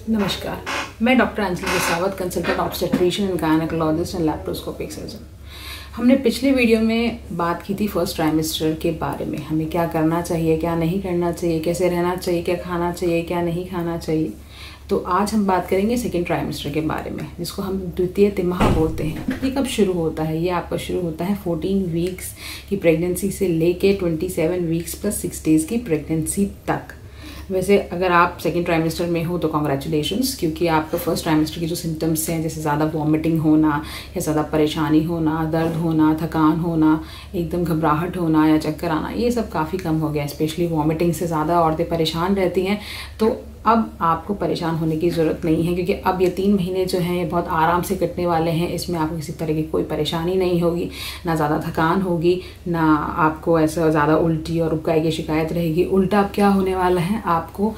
नमस्कार, मैं डॉक्टर अंजलि सावत, consultant obstetrician and gynaecologist and laparoscopic surgeon. हमने पिछले वीडियो में बात की थी फर्स्ट ट्राइमेस्टर के बारे में। हमें क्या करना चाहिए, क्या नहीं करना चाहिए, कैसे रहना चाहिए, क्या खाना चाहिए, क्या नहीं खाना चाहिए। तो आज हम बात करेंगे सेकेंड ट्राइमेस्टर के बारे में, जिसको हम द्वितीय तिमाह बोलते हैं। ये कब शुरू होता है? ये आपका शुरू होता है 14 वीक्स की प्रेगनेंसी से लेके 27 वीक्स प्लस 6 डेज़ की प्रेगनेंसी तक। वैसे अगर आप सेकेंड ट्राइमेस्टर में हो तो कॉन्ग्रेचुलेशंस, क्योंकि आपका फर्स्ट ट्राइमेस्टर की जो सिम्टम्स हैं, जैसे ज़्यादा वॉमिटिंग होना या ज़्यादा परेशानी होना, दर्द होना, थकान होना, एकदम घबराहट होना या चक्कर आना, ये सब काफ़ी कम हो गया। स्पेशली वॉमिटिंग से ज़्यादा औरतें परेशान रहती हैं, तो अब आपको परेशान होने की ज़रूरत नहीं है, क्योंकि अब ये 3 महीने जो हैं ये बहुत आराम से कटने वाले हैं। इसमें आपको किसी तरह की कोई परेशानी नहीं होगी, ना ज़्यादा थकान होगी, ना आपको ऐसा ज़्यादा उल्टी और उबकाई की शिकायत रहेगी। उल्टा अब क्या होने वाला है, आपको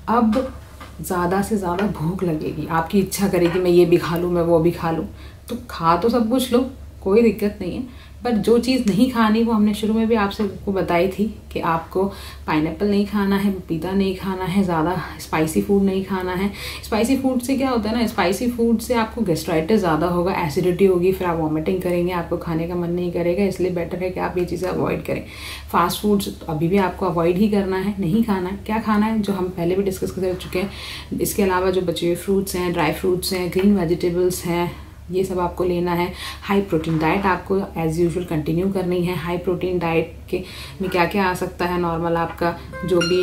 अब ज़्यादा से ज़्यादा भूख लगेगी। आपकी इच्छा करेगी मैं ये भी खा लूँ, मैं वो भी खा लूँ। तो खा तो सब कुछ लो, कोई दिक्कत नहीं है, पर जो चीज़ नहीं खानी वो हमने शुरू में भी आपसे को बताई थी कि आपको पाइनएप्पल नहीं खाना है, पपीता नहीं खाना है, ज़्यादा स्पाइसी फूड नहीं खाना है। स्पाइसी फूड से क्या होता है ना, स्पाइसी फूड से आपको गैस्ट्राइटिस ज़्यादा होगा, एसिडिटी होगी, फिर आप वॉमिटिंग करेंगे, आपको खाने का मन नहीं करेगा। इसलिए बेटर है कि आप ये चीज़ें अवॉइड करें। फास्ट फूड्स अभी भी आपको अवॉइड ही करना है, नहीं खाना है। क्या खाना है, जो हम पहले भी डिस्कस कर चुके हैं। इसके अलावा जो बचे हुए फ्रूट्स हैं, ड्राई फ्रूट्स हैं, ग्रीन वेजिटेबल्स हैं, ये सब आपको लेना है। हाई प्रोटीन डाइट आपको एज़ यूजुअल कंटिन्यू करनी है। हाई प्रोटीन डाइट के में क्या क्या आ सकता है? नॉर्मल आपका जो भी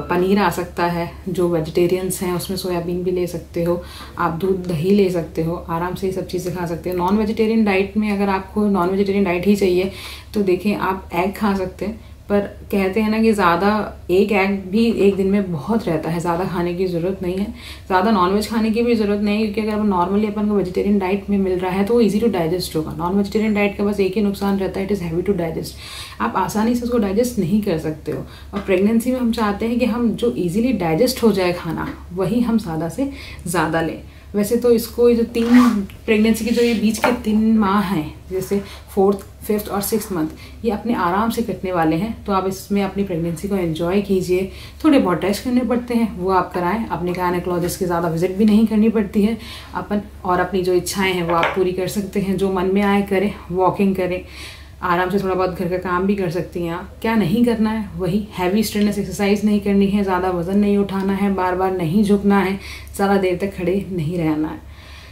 पनीर आ सकता है, जो वेजिटेरियंस हैं उसमें सोयाबीन भी ले सकते हो, आप दूध दही ले सकते हो, आराम से ये सब चीज़ें खा सकते हो। नॉन वेजिटेरियन डाइट में अगर आपको नॉन वेजिटेरियन डाइट ही चाहिए तो देखिए आप एग खा सकते हैं, पर कहते हैं ना कि ज़्यादा एक एग भी एक दिन में बहुत रहता है, ज़्यादा खाने की ज़रूरत नहीं है। ज़्यादा नॉनवेज खाने की भी ज़रूरत नहीं है, क्योंकि अगर नॉर्मली अपन को वेजिटेरियन डाइट में मिल रहा है तो वो इजी टू डाइजेस्ट होगा। नॉन वेजिटेरियन डाइट का बस एक ही नुकसान रहता है, it is heavy to digest. आप आसानी से उसको डाइजेस्ट नहीं कर सकते हो। और प्रेगनेंसी में हम चाहते हैं कि हम जो ईजिली डाइजेस्ट हो जाए खाना, वही हम ज़्यादा से ज़्यादा लें। वैसे तो इसको जो 3 प्रेगनेंसी के जो ये बीच के 3 माह हैं, जैसे 4th, 5th और 6th मंथ, ये अपने आराम से कटने वाले हैं। तो आप इसमें अपनी प्रेगनेंसी को एंजॉय कीजिए। थोड़े बहुत टेस्ट करने पड़ते हैं, वो आप कराएं। अपने गायनेकोलॉजिस्ट की ज़्यादा विजिट भी नहीं करनी पड़ती है अपन, और अपनी जो इच्छाएं हैं वो आप पूरी कर सकते हैं। जो मन में आए करें, वॉकिंग करें, आराम से थोड़ा बहुत घर का काम भी कर सकती हैं आप। क्या नहीं करना है, वही हैवी स्ट्रेनस एक्सरसाइज नहीं करनी है, ज़्यादा वजन नहीं उठाना है, बार बार नहीं झुकना है, ज़्यादा देर तक खड़े नहीं रहना है।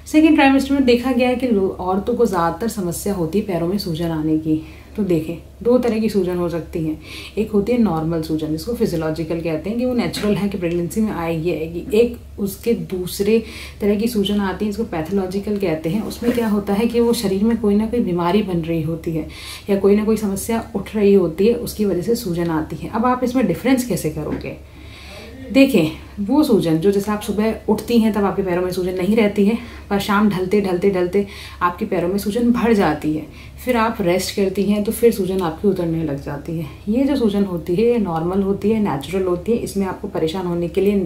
सेकेंड ट्राइमेस्टर में देखा गया है कि औरतों को ज़्यादातर समस्या होती है पैरों में सूजन आने की। तो देखें, 2 तरह की सूजन हो सकती हैं। एक होती है नॉर्मल सूजन, जिसको फिजियोलॉजिकल कहते हैं कि वो नेचुरल है कि प्रेगनेंसी में आएगी। एक उसके दूसरे तरह की सूजन आती है, इसको पैथोलॉजिकल कहते हैं। उसमें क्या होता है कि वो शरीर में कोई ना कोई बीमारी बन रही होती है या कोई ना कोई समस्या उठ रही होती है, उसकी वजह से सूजन आती है। अब आप इसमें डिफरेंस कैसे करोगे? देखें, वो सूजन जो जैसे आप सुबह उठती हैं तब आपके पैरों में सूजन नहीं रहती है, पर शाम ढलते ढलते ढलते आपके पैरों में सूजन बढ़ जाती है। फिर आप रेस्ट करती हैं तो फिर सूजन आपकी उतरने लग जाती है। ये जो सूजन होती है ये नॉर्मल होती है, नेचुरल होती है। इसमें आपको परेशान होने के लिए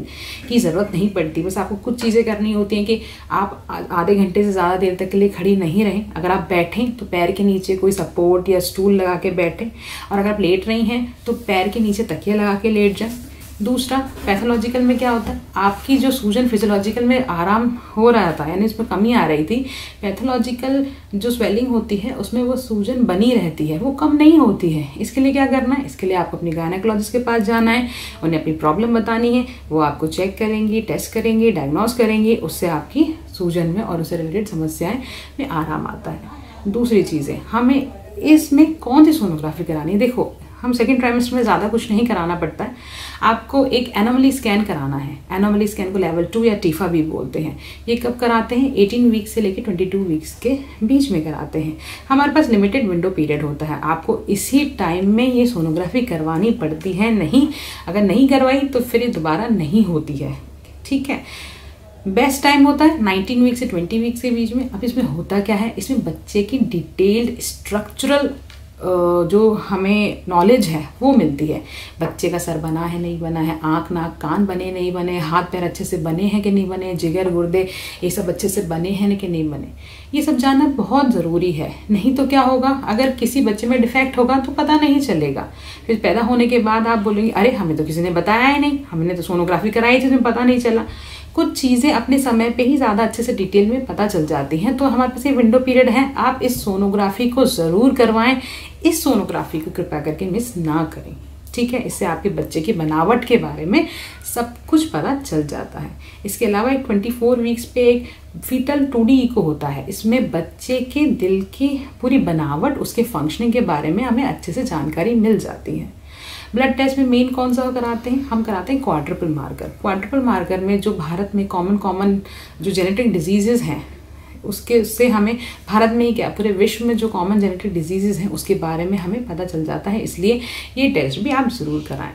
की ज़रूरत नहीं पड़ती। बस आपको कुछ चीज़ें करनी होती हैं कि आप आधे घंटे से ज़्यादा देर तक के लिए खड़ी नहीं रहें। अगर आप बैठें तो पैर के नीचे कोई सपोर्ट या स्टूल लगा के बैठें, और अगर आप लेट रही हैं तो पैर के नीचे तकिया लगा के लेट जाएं। दूसरा, पैथोलॉजिकल में क्या होता है, आपकी जो सूजन फिजियोलॉजिकल में आराम हो रहा था, यानी इसमें कमी आ रही थी, पैथोलॉजिकल जो स्वेलिंग होती है उसमें वो सूजन बनी रहती है, वो कम नहीं होती है। इसके लिए क्या करना है, इसके लिए आपको अपनी गायनेकोलॉजिस्ट के पास जाना है, उन्हें अपनी प्रॉब्लम बतानी है, वो आपको चेक करेंगी, टेस्ट करेंगी, डायग्नोस करेंगी। उससे आपकी सूजन में और उससे रिलेटेड समस्याएं में आराम आता है। दूसरी चीज़ें, हमें इसमें कौन सी सोनोग्राफी करानी है? देखो, हम सेकेंड ट्राइमेस्टर में ज़्यादा कुछ नहीं कराना पड़ता है। आपको एक एनोमली स्कैन कराना है। एनोमली स्कैन को लेवल 2 या टीफा भी बोलते हैं। ये कब कराते हैं? 18 वीक्स से लेकर 22 वीक्स के बीच में कराते हैं। हमारे पास लिमिटेड विंडो पीरियड होता है, आपको इसी टाइम में ये सोनोग्राफी करवानी पड़ती है। नहीं, अगर नहीं करवाई तो फिर ये दोबारा नहीं होती है, ठीक है। बेस्ट टाइम होता है 19 वीक से 20 वीक्स के बीच में। अब इसमें होता क्या है, इसमें बच्चे की डिटेल्ड स्ट्रक्चरल जो हमें नॉलेज है वो मिलती है। बच्चे का सर बना है नहीं बना है, आँख नाक कान बने नहीं बने, हाथ पैर अच्छे से बने हैं कि नहीं बने, जिगर गुर्दे ये सब अच्छे से बने हैं कि नहीं बने, ये सब जानना बहुत ज़रूरी है। नहीं तो क्या होगा, अगर किसी बच्चे में डिफेक्ट होगा तो पता नहीं चलेगा। फिर पैदा होने के बाद आप बोलेंगे अरे हमें तो किसी ने बताया ही नहीं, हमने तो सोनोग्राफी कराई थी, उसमें पता नहीं चला। कुछ चीज़ें अपने समय पे ही ज़्यादा अच्छे से डिटेल में पता चल जाती हैं। तो हमारे पास ये विंडो पीरियड है, आप इस सोनोग्राफी को ज़रूर करवाएं। इस सोनोग्राफी को कृपया करके मिस ना करें, ठीक है। इससे आपके बच्चे की बनावट के बारे में सब कुछ पता चल जाता है। इसके अलावा एक 24 वीक्स पे एक फीटल 2D इको होता है। इसमें बच्चे के दिल की पूरी बनावट, उसके फंक्शनिंग के बारे में हमें अच्छे से जानकारी मिल जाती है। ब्लड टेस्ट में मेन कौन सा कराते हैं? हम कराते हैं क्वाड्रुपल मार्कर। क्वाड्रुपल मार्कर में जो भारत में कॉमन जो जेनेटिक डिजीजेज हैं उससे हमें भारत में ही क्या पूरे विश्व में जो कॉमन जेनेटिक डिजीजेज हैं उसके बारे में हमें पता चल जाता है। इसलिए ये टेस्ट भी आप ज़रूर कराएं।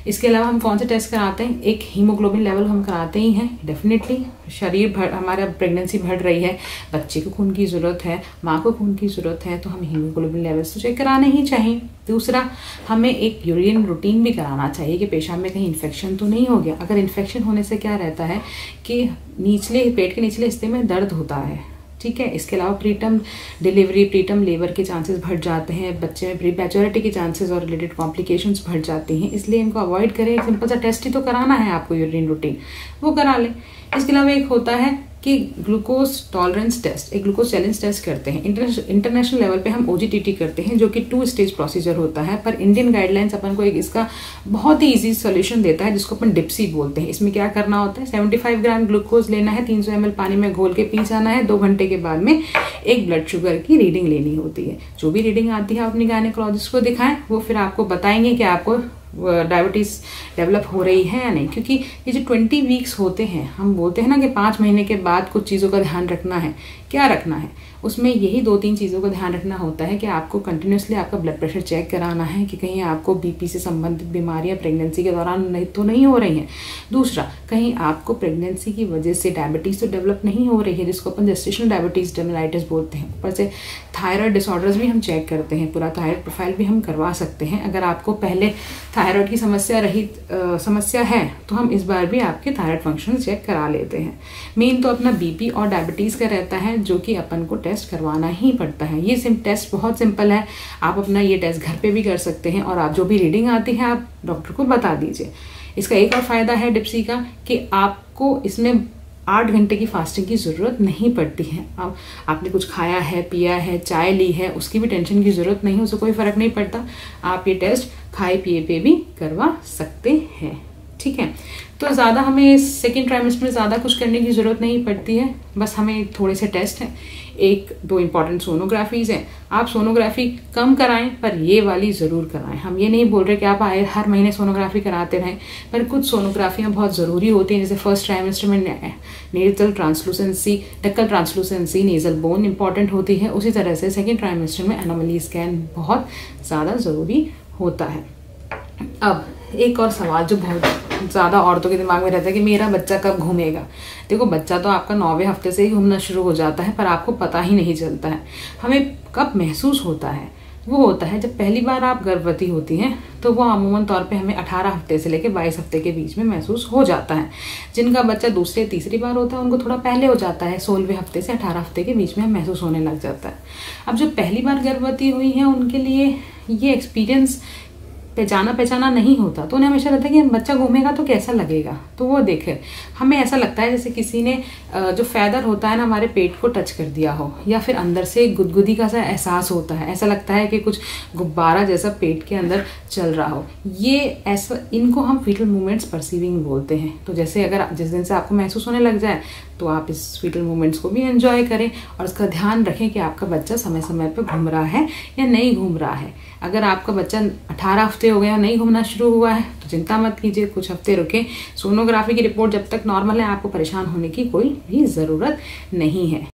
इसके अलावा हम कौन से टेस्ट कराते हैं? एक हीमोग्लोबिन लेवल हम कराते ही हैं डेफिनेटली। शरीर हमारा प्रेगनेंसी बढ़ रही है, बच्चे को खून की ज़रूरत है, माँ को खून की ज़रूरत है, तो हम हीमोग्लोबिन लेवल्स तो चेक कराने ही चाहिए। दूसरा, हमें एक यूरिन रूटीन भी कराना चाहिए कि पेशाब में कहीं इन्फेक्शन तो नहीं हो गया। अगर इन्फेक्शन होने से क्या रहता है कि पेट के निचले हिस्से में दर्द होता है, ठीक है। इसके अलावा प्रीटर्म डिलीवरी, प्रीटर्म लेबर के चांसेस बढ़ जाते हैं, बच्चे में प्रीमैच्योरिटी के चांसेस और रिलेटेड कॉम्प्लिकेशंस बढ़ जाती हैं। इसलिए इनको अवॉइड करें। सिंपल सा टेस्ट ही तो कराना है आपको, यूरिन रूटीन, वो करा लें। इसके अलावा एक होता है कि ग्लूकोज टॉलरेंस टेस्ट, एक ग्लूकोज चैलेंज टेस्ट करते हैं। इंटरनेशनल लेवल पे हम OGTT करते हैं, जो कि 2 स्टेज प्रोसीजर होता है। पर इंडियन गाइडलाइंस अपन को एक इसका बहुत ही इजी सोल्यूशन देता है, जिसको अपन डिप्सी बोलते हैं। इसमें क्या करना होता है? 75 ग्राम ग्लूकोज लेना है, 300 ml पानी में घोल के पी जाना है। 2 घंटे के बाद में एक ब्लड शुगर की रीडिंग लेनी होती है। जो भी रीडिंग आती है अपनी गायनेकोलॉजिस्ट को दिखाएं, वो फिर आपको बताएंगे कि आपको डायबिटीज़ डेवलप हो रही है या नहीं। क्योंकि ये जो 20 वीक्स होते हैं, हम बोलते हैं ना कि 5 महीने के बाद कुछ चीज़ों का ध्यान रखना है। क्या रखना है? उसमें यही 2-3 चीज़ों का ध्यान रखना होता है कि आपको कंटिन्यूसली आपका ब्लड प्रेशर चेक कराना है कि कहीं आपको BP से संबंधित बीमारियां प्रेगनेंसी के दौरान नहीं हो रही हैं। दूसरा, कहीं आपको प्रेगनेंसी की वजह से डायबिटीज़ तो डेवलप नहीं हो रही है, जिसको अपन जेस्टेशनल डायबिटीज़ मेलाइटिस बोलते हैं। ऊपर से थायराइड डिसऑर्डर्स भी हम चेक करते हैं, पूरा थायराइड प्रोफाइल भी हम करवा सकते हैं। अगर आपको पहले थायराइड की समस्या है तो हम इस बार भी आपके थायराइड फंक्शन चेक करा लेते हैं। मेन तो अपना BP और डायबिटीज़ का रहता है, जो कि अपन को टेस्ट करवाना ही पड़ता है। ये टेस्ट बहुत सिंपल है, आप अपना ये टेस्ट घर पे भी कर सकते हैं और आप जो भी रीडिंग आती है आप डॉक्टर को बता दीजिए। इसका एक और फायदा है डिप्सी का कि आपको इसमें 8 घंटे की फास्टिंग की ज़रूरत नहीं पड़ती है। अब आपने कुछ खाया है, पिया है, चाय ली है, उसकी भी टेंशन की ज़रूरत नहीं, उससे कोई फ़र्क नहीं पड़ता। आप ये टेस्ट खाए पिए पे भी करवा सकते हैं, ठीक है। तो ज़्यादा हमें सेकेंड ट्राइमेस्टर में ज़्यादा कुछ करने की ज़रूरत नहीं पड़ती है, बस हमें थोड़े से टेस्ट हैं, 1-2 इंपॉर्टेंट सोनोग्राफीज़ हैं। आप सोनोग्राफी कम कराएं पर ये वाली ज़रूर कराएं। हम ये नहीं बोल रहे कि आप हर महीने सोनोग्राफी कराते रहें, पर कुछ सोनोग्राफियाँ बहुत ज़रूरी होती हैं। जैसे फर्स्ट ट्राइमेस्टर में नेज़ल ट्रांसलूसेंसी, डक्कल ट्रांसलूसेंसी, नेज़ल बोन इंपॉर्टेंट होती है। उसी तरह से सेकेंड ट्राइमेस्टर में एनोमली स्कैन बहुत ज़्यादा ज़रूरी होता है। अब एक और सवाल जो बहुत ज़्यादा औरतों के दिमाग में रहता है कि मेरा बच्चा कब घूमेगा। देखो, बच्चा तो आपका 9वें हफ्ते से ही घूमना शुरू हो जाता है, पर आपको पता ही नहीं चलता है। हमें कब महसूस होता है? वो होता है जब पहली बार आप गर्भवती होती हैं, तो वो अमूमन तौर पे हमें 18 हफ्ते से लेकर 22 हफ्ते के बीच में महसूस हो जाता है। जिनका बच्चा दूसरे तीसरी बार होता है उनको थोड़ा पहले हो जाता है, 16वें हफ्ते से 18 हफ्ते के बीच में महसूस होने लग जाता है। अब जो पहली बार गर्भवती हुई हैं उनके लिए ये एक्सपीरियंस पहचाना नहीं होता, तो उन्हें हमेशा लगता है कि बच्चा घूमेगा तो कैसा लगेगा। तो वो देखे, हमें ऐसा लगता है जैसे किसी ने जो फैदर होता है ना हमारे पेट को टच कर दिया हो, या फिर अंदर से गुदगुदी का सा एहसास होता है। ऐसा लगता है कि कुछ गुब्बारा जैसा पेट के अंदर चल रहा हो। ये ऐसा, इनको हम फीटल मूवमेंट्स परसीविंग बोलते हैं। तो जैसे अगर जिस दिन से आपको महसूस होने लग जाए तो आप इस फीटल मूवमेंट्स को भी एंजॉय करें और इसका ध्यान रखें कि आपका बच्चा समय समय पर घूम रहा है या नहीं घूम रहा है। अगर आपका बच्चा 18 हफ्ते हो गए और नहीं घूमना शुरू हुआ है तो चिंता मत कीजिए, कुछ हफ्ते रुकें। सोनोग्राफी की रिपोर्ट जब तक नॉर्मल है आपको परेशान होने की कोई भी ज़रूरत नहीं है।